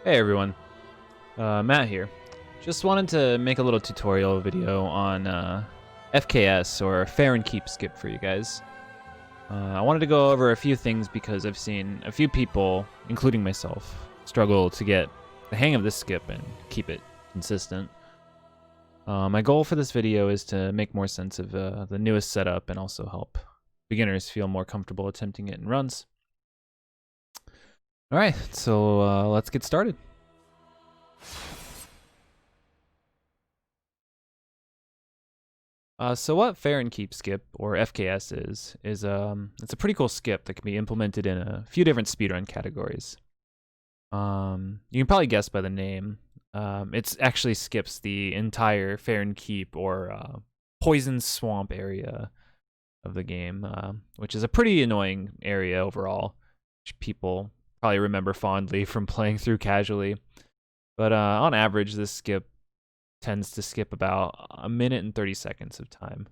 Hey everyone, Matt here. Just wanted to make a little tutorial video on FKS, or Farron Keep Skip, for you guys. I wanted to go over a few things because I've seen a few people, including myself, struggle to get the hang of this skip and keep it consistent. My goal for this video is to make more sense of the newest setup and also help beginners feel more comfortable attempting it in runs. Alright, so let's get started. So what Farron Keep Skip, or FKS, is it's a pretty cool skip that can be implemented in a few different speedrun categories. You can probably guess by the name. It actually skips the entire Farron Keep, or Poison Swamp area of the game, which is a pretty annoying area overall, which people probably remember fondly from playing through casually. But on average, this skip tends to skip about 1 minute and 30 seconds of time.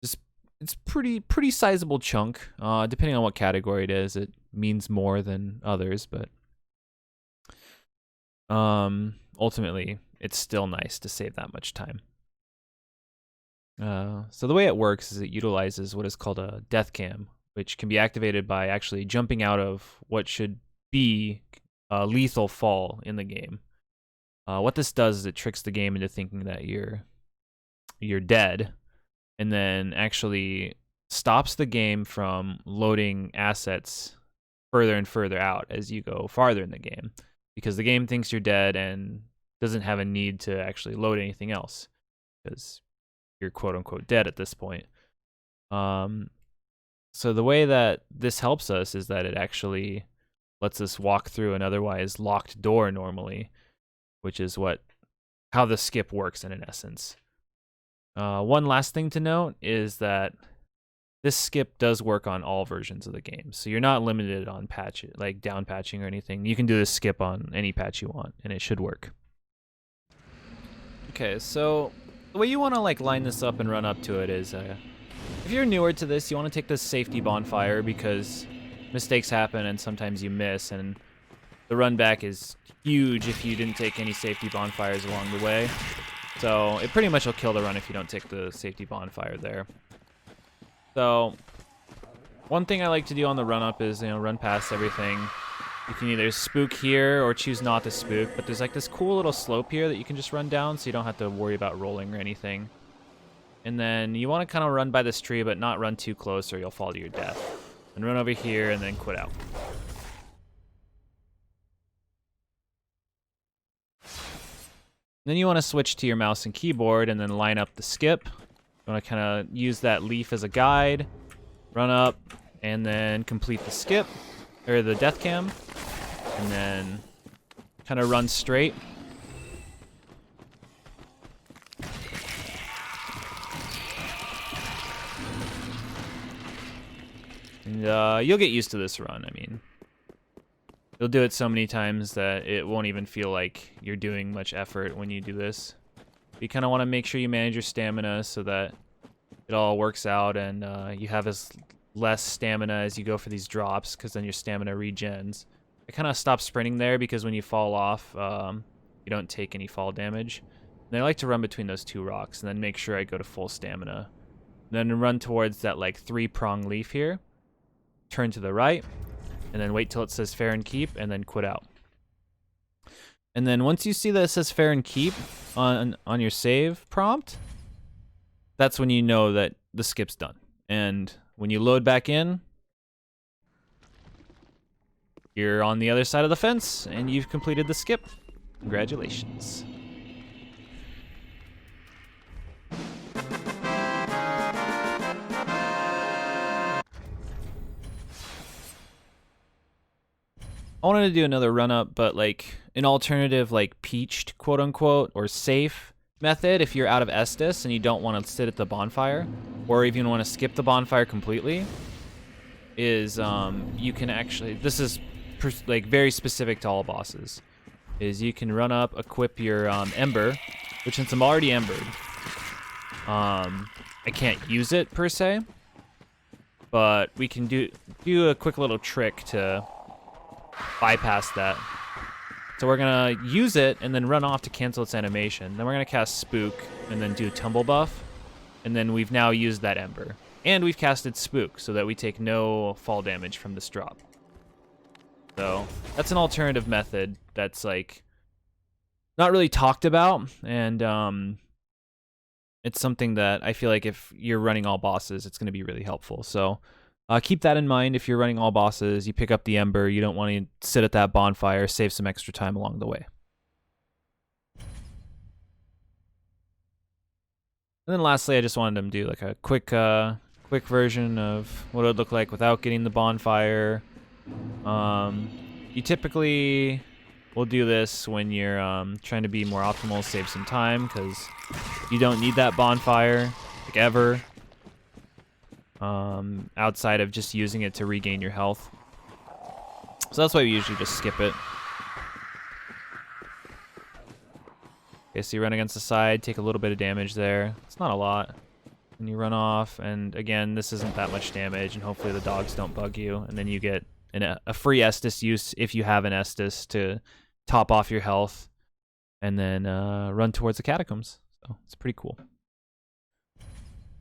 It's pretty sizable chunk. Depending on what category it is, it means more than others, but ultimately, it's still nice to save that much time. So the way it works is it utilizes what is called a death cam, which can be activated by actually jumping out of what should be a lethal fall in the game. What this does is it tricks the game into thinking that you're dead, and then actually stops the game from loading assets further and further out as you go farther in the game, because the game thinks you're dead and doesn't have a need to actually load anything else because you're quote-unquote dead at this point. So the way that this helps us is that it actually lets us walk through an otherwise locked door normally, which is how the skip works in essence. One last thing to note is that this skip does work on all versions of the game, so you're not limited on like down patching or anything. You can do this skip on any patch you want, and it should work. Okay, so the way you want to line this up and run up to it is, if you're newer to this, you want to take this safety bonfire because mistakes happen and sometimes you miss, and the run back is huge if you didn't take any safety bonfires along the way. So it pretty much will kill the run if you don't take the safety bonfire there. So one thing I like to do on the run up is, run past everything. You can either spook here or choose not to spook, but there's this cool little slope here that you can just run down so you don't have to worry about rolling or anything. And then you want to kind of run by this tree, but not run too close or you'll fall to your death. And run over here and then quit out. Then you want to switch to your mouse and keyboard and then line up the skip. You want to kind of use that leaf as a guide, run up, and then complete the skip, or the death cam, and then kind of run straight. And you'll get used to this run. I mean, you'll do it so many times that it won't even feel like you're doing much effort when you do this. You kind of want to make sure you manage your stamina so that it all works out and you have as less stamina as you go for these drops, because then your stamina regens. I kind of stop sprinting there because when you fall off, you don't take any fall damage. And I like to run between those two rocks and then make sure I go to full stamina. And then run towards that 3-prong leaf here. Turn to the right, and then wait till it says Farron Keep, and then quit out. And then once you see that it says Farron Keep on your save prompt, that's when you know that the skip's done. And when you load back in, you're on the other side of the fence, and you've completed the skip. Congratulations. I wanted to do another run up, but an alternative peached quote unquote or safe method if you're out of Estus and you don't want to sit at the bonfire, or even want to skip the bonfire completely, is you can actually, this is very specific to all bosses, is you can run up, equip your ember, which since I'm already embered, I can't use it per se, but we can do a quick little trick to bypass that. So we're gonna use it and then run off to cancel its animation. Then we're gonna cast Spook and then do Tumble Buff. And then we've now used that Ember. And we've casted Spook so that we take no fall damage from this drop. So that's an alternative method that's like not really talked about, and it's something that I feel like if you're running all bosses, it's going to be really helpful. So keep that in mind. If you're running all bosses, you pick up the Ember, you don't want to sit at that bonfire, save some extra time along the way. And then lastly, I just wanted them to do like a quick version of what it would look like without getting the bonfire. You typically will do this when you're trying to be more optimal, save some time, because you don't need that bonfire, like ever, outside of just using it to regain your health. So that's why we usually just skip it. Okay, so you run against the side, take a little bit of damage there. It's not a lot. And you run off, and again, this isn't that much damage, and hopefully the dogs don't bug you. And then you get a free Estus use if you have an Estus to top off your health, and then run towards the catacombs. So it's pretty cool.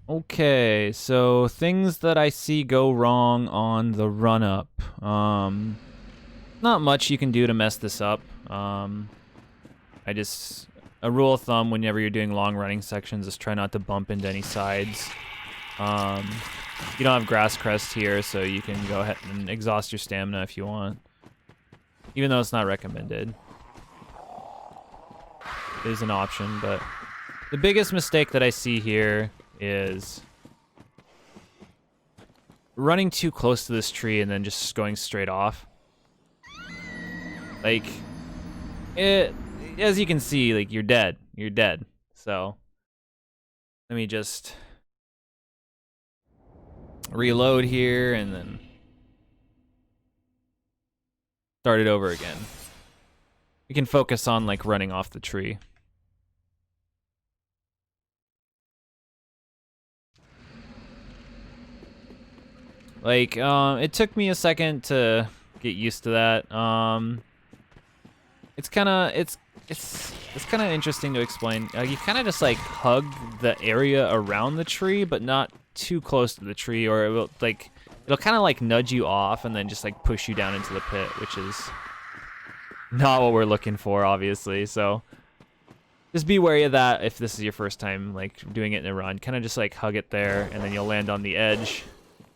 Okay, so things that I see go wrong on the run-up. Not much you can do to mess this up. A rule of thumb whenever you're doing long running sections is try not to bump into any sides. You don't have Grass Crest here, so you can go ahead and exhaust your stamina if you want. Even though it's not recommended. It is an option, but the biggest mistake that I see here is running too close to this tree and then just going straight off. Like, as you can see, like, you're dead. You're dead. So let me just reload here and then start it over again. We can focus on like running off the tree. Like, it took me a second to get used to that. It's kind of interesting to explain. You kind of just like hug the area around the tree, but not too close to the tree, or it'll kind of like nudge you off and then just like push you down into the pit, which is not what we're looking for, obviously. So just be wary of that if this is your first time like doing it in a run. Kind of just like hug it there, and then you'll land on the edge,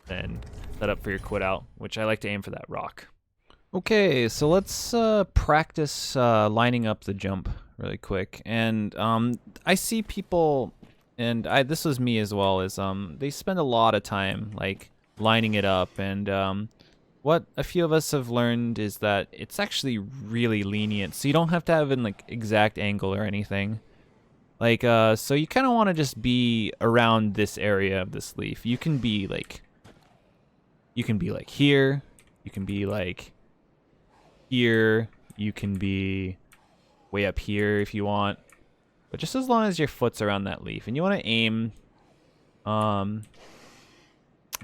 then set up for your quit out, which I like to aim for that rock. Okay, so let's practice lining up the jump really quick. And I see people, and this was me as well, is they spend a lot of time like lining it up. And what a few of us have learned is that it's actually really lenient, so you don't have to have an like exact angle or anything. Like so you kind of want to just be around this area of this leaf. You can be like here, you can be like here, you can be way up here if you want, but just as long as your foot's around that leaf. And you want to aim, let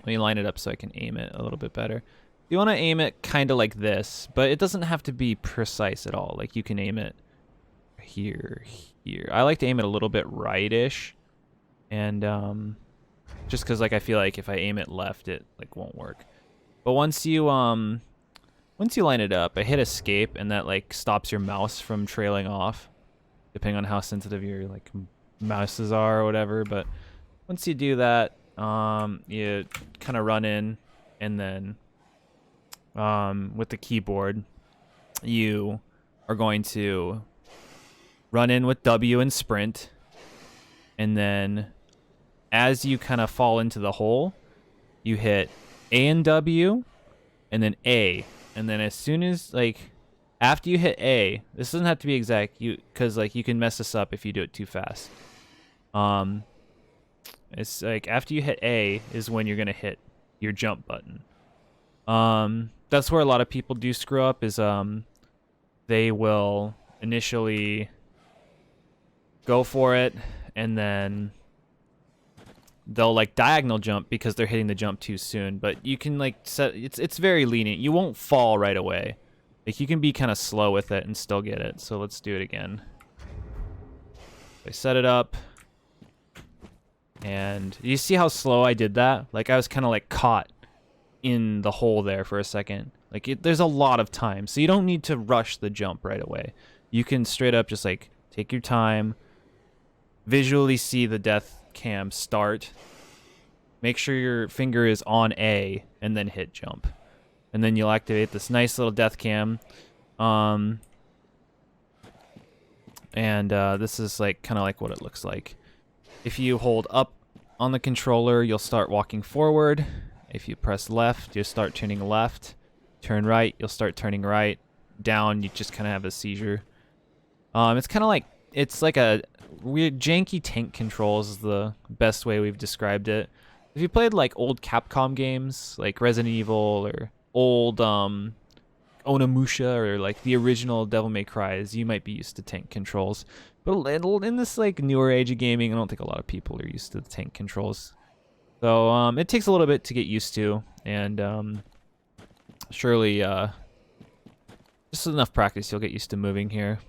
me line it up so I can aim it a little bit better. You want to aim it kind of like this, but it doesn't have to be precise at all. Like you can aim it here. I like to aim it a little bit right-ish, and just because like I feel like if I aim it left, it like won't work. But once you line it up, I hit escape, and that like stops your mouse from trailing off, depending on how sensitive your like mouses are or whatever. But once you do that, you kind of run in, and then with the keyboard, you are going to run in with W and sprint, and then as you kind of fall into the hole, you hit A and W, and then A. And then as soon as, like, after you hit A, this doesn't have to be exact, because like you can mess this up if you do it too fast. It's like after you hit A is when you're gonna hit your jump button. That's where a lot of people do screw up, is they will initially go for it, and then they'll like diagonal jump because they're hitting the jump too soon. But you can like set, it's very lenient. You won't fall right away. Like, you can be kind of slow with it and still get it. So let's do it again. I set it up. And you see how slow I did that? Like, I was kind of like caught in the hole there for a second. Like, there's a lot of time. So you don't need to rush the jump right away. You can straight up just like take your time, visually see the death cam start, make sure your finger is on A, and then hit jump. And then you'll activate this nice little death cam. This is like kind of like what it looks like. If you hold up on the controller, you'll start walking forward. If you press left, you'll start turning left. Turn right, you'll start turning right. Down, you just kind of have a seizure. It's kind of like, it's like a weird janky tank controls is the best way we've described it. If you played like old Capcom games, like Resident Evil or old Onimusha or like the original Devil May Cry's, you might be used to tank controls. But in this like newer age of gaming, I don't think a lot of people are used to the tank controls. So it takes a little bit to get used to, and surely just enough practice, you'll get used to moving here.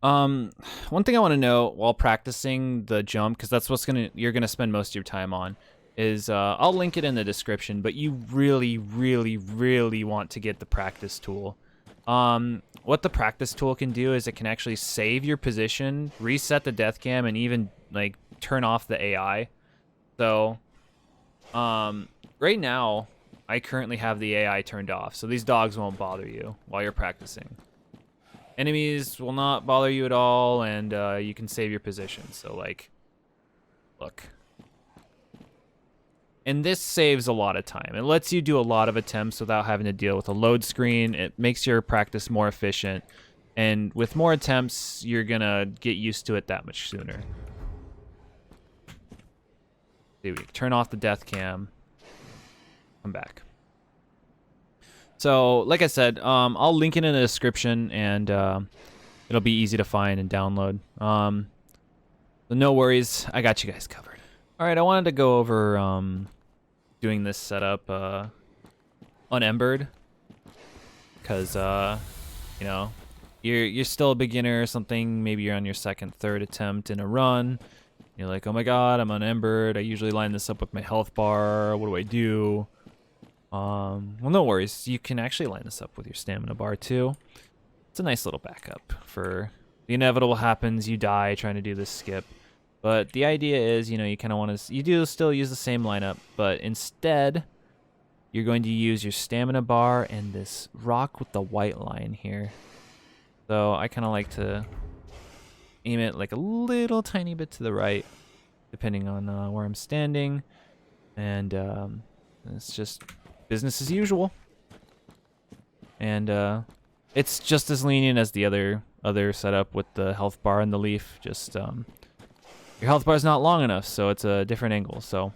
One thing I want to know while practicing the jump, because that's you're gonna spend most of your time on, is I'll link it in the description, but you really, really, really want to get the practice tool. What the practice tool can do is it can actually save your position, reset the death cam, and even like turn off the AI. So, right now, I currently have the AI turned off, so these dogs won't bother you while you're practicing. Enemies will not bother you at all, and you can save your position. So, like, look. And this saves a lot of time. It lets you do a lot of attempts without having to deal with a load screen. It makes your practice more efficient. And with more attempts, you're going to get used to it that much sooner. See, we turn off the death cam. Come back. So, like I said, I'll link it in the description, and it'll be easy to find and download. So no worries, I got you guys covered. All right, I wanted to go over doing this setup on embered, because you know, you're still a beginner or something. Maybe you're on your second, third attempt in a run. You're like, oh my god, I'm on embered. I usually line this up with my health bar. What do I do? Well, no worries. You can actually line this up with your stamina bar too. It's a nice little backup for the inevitable happens. You die trying to do this skip. But the idea is, you know, you kind of want to, you do still use the same lineup, but instead, you're going to use your stamina bar and this rock with the white line here. So I kind of like to aim it like a little tiny bit to the right, depending on where I'm standing. And it's just business as usual. And it's just as lenient as the other setup with the health bar and the leaf. Just your health bar is not long enough, so it's a different angle. So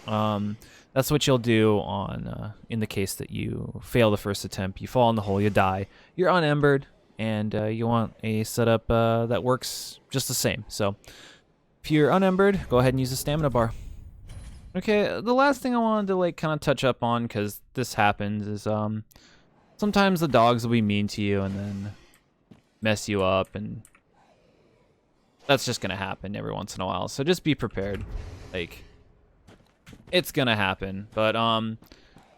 that's what you'll do on in the case that you fail the first attempt. You fall in the hole, you die. You're unembered, and you want a setup that works just the same. So if you're unembered, go ahead and use the stamina bar. Okay, the last thing I wanted to like kind of touch up on, because this happens, is sometimes the dogs will be mean to you and then mess you up, and that's just gonna happen every once in a while. So just be prepared. Like, it's gonna happen. But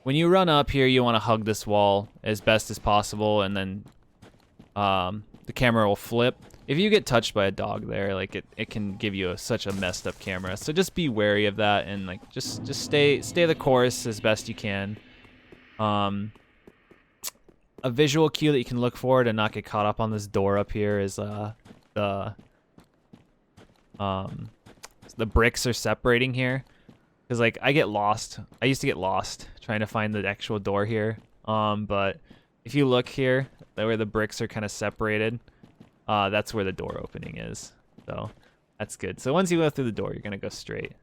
when you run up here, you want to hug this wall as best as possible, and then the camera will flip. If you get touched by a dog there, like it can give you such a messed up camera. So just be wary of that, and like just stay the course as best you can. A visual cue that you can look for to not get caught up on this door up here is the bricks are separating here, because like I get lost. I used to get lost trying to find the actual door here. But if you look here, where the bricks are kind of separated, that's where the door opening is. So that's good. So once you go through the door, you're gonna go straight.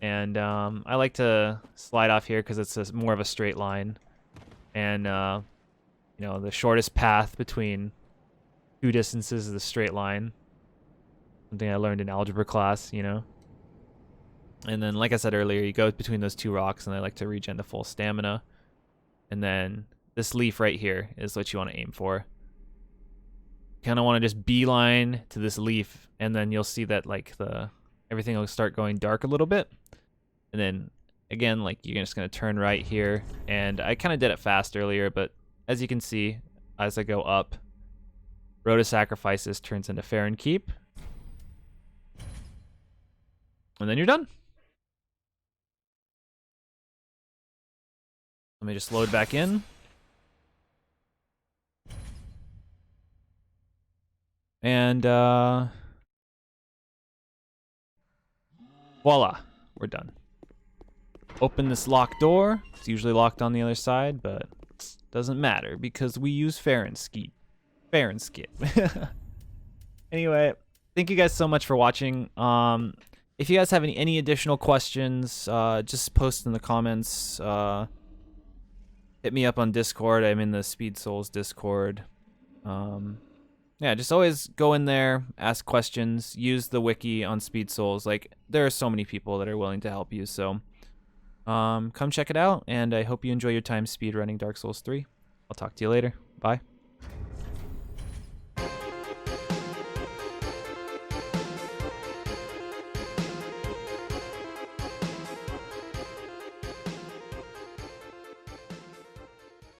And I like to slide off here because it's more of a straight line, and you know, the shortest path between two distances is a straight line. Something I learned in algebra class, you know. And then, like I said earlier, you go between those two rocks, and I like to regen to full stamina. and then this leaf right here is what you want to aim for. Kind of want to just beeline to this leaf, and then you'll see that like everything will start going dark a little bit. And then again, like you're just going to turn right here, and I kind of did it fast earlier, but as you can see, as I go up, Road of Sacrifices turns into Farron Keep. And then you're done. Let me just load back in. And voila, we're done. Open this locked door. It's usually locked on the other side, but doesn't matter because we use Farron Skip. Anyway, thank you guys so much for watching. If you guys have any additional questions, just post in the comments. Hit me up on Discord. I'm in the Speedsouls Discord. Yeah, just always go in there, ask questions, use the wiki on Speedsouls. Like, there are so many people that are willing to help you, so come check it out, and I hope you enjoy your time speedrunning Dark Souls 3. I'll talk to you later. Bye.